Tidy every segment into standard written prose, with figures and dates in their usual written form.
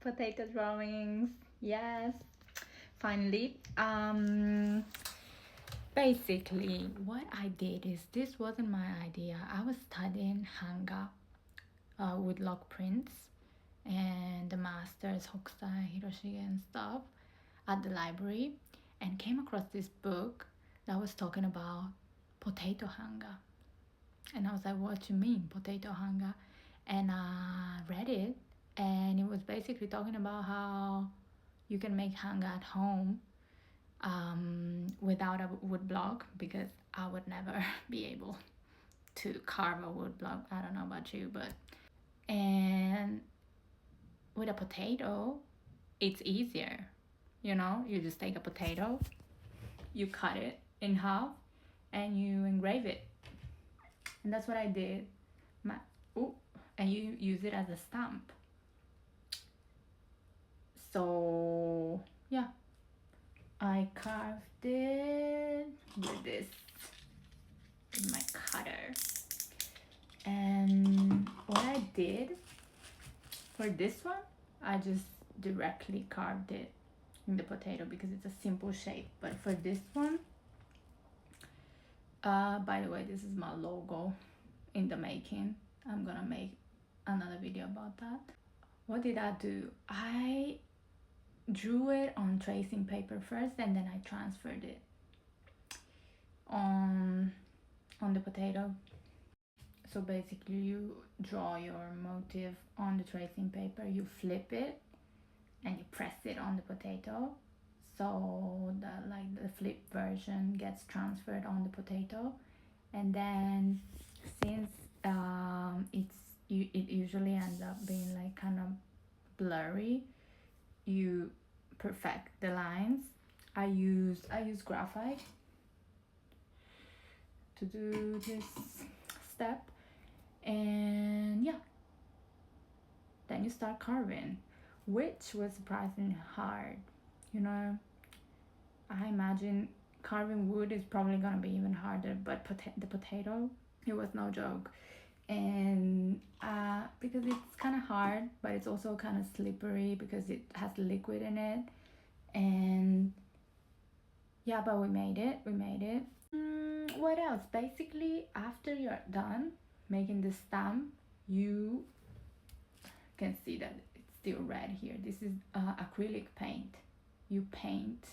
Potato drawings. Yes, finally. Basically what I did is, this wasn't my idea. I was studying hanga, woodblock prints, and the masters Hokusai, Hiroshige and stuff at the library, and came across this book that was talking about potato hanga. And I was like, what you mean potato hanga? And I read it, and it was basically talking about how you can make hanga at home, without a wood block, because I would never be able to carve a wood block. I don't know about you, but and with a potato, it's easier. You just take a potato, you cut it in half, and you engrave it. And that's what I did. My, ooh, and you use it as a stamp. So yeah, I carved it with this, with my cutter. And what I did for this one, I just directly carved it in the potato because it's a simple shape. But for this one, by the way, this is my logo in the making. I'm gonna make another video about that. What did I do? I drew it on tracing paper first, and then I transferred it on the potato. So basically you draw your motif on the tracing paper, you flip it, and you press it on the potato, so the flip version gets transferred on the potato. And then since it usually ends up being like kind of blurry, you perfect the lines. I use graphite to do this step. And yeah, then you start carving, which was surprisingly hard. I imagine carving wood is probably gonna be even harder, but the potato, it was no joke. And because it's kind of hard, but it's also kind of slippery because it has liquid in it. And yeah, but we made it. What else? Basically, after you're done making the stamp, you can see that it's still red here. This is acrylic paint. You paint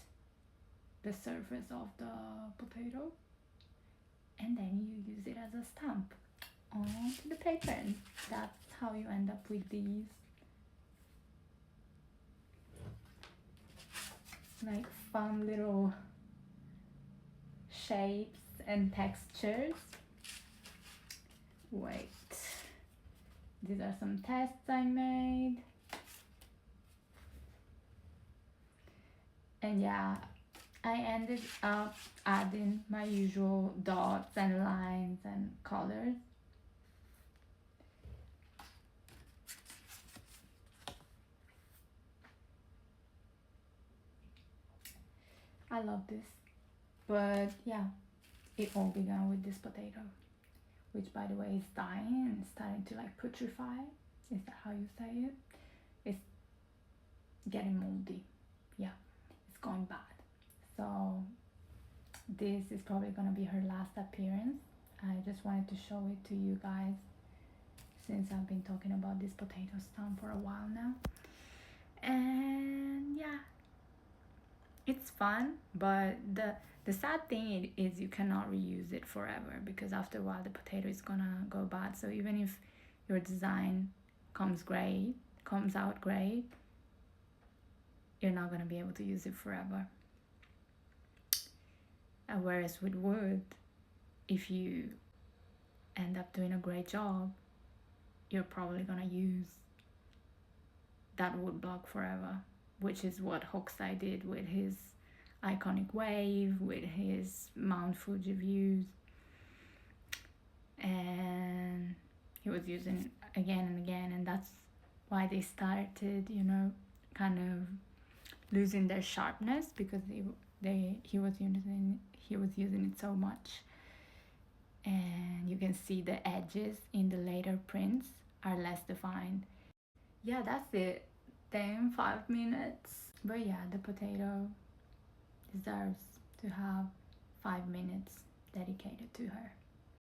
the surface of the potato, and then you use it as a stamp onto the paper, and that's how you end up with these like fun little shapes and textures. Wait, these are some tests I made. And yeah, I ended up adding my usual dots and lines and colors. I love this. But yeah, it all began with this potato, which by the way is dying and starting to like putrefy. Is that how you say it? It's getting moldy. Yeah, it's going bad. So this is probably gonna be her last appearance. I just wanted to show it to you guys since I've been talking about this potato stamp for a while now. And yeah, it's fun, but the sad thing is you cannot reuse it forever, because after a while the potato is gonna go bad. So even if your design comes out great, you're not gonna be able to use it forever. Whereas with wood, if you end up doing a great job, you're probably gonna use that wood block forever, which is what Hokusai did with his iconic wave, with his Mount Fuji views. And he was using it again and again, and that's why they started, kind of losing their sharpness, because he was using it so much. And you can see the edges in the later prints are less defined. Yeah, that's it. them 5 minutes. But yeah, the potato deserves to have 5 minutes dedicated to her.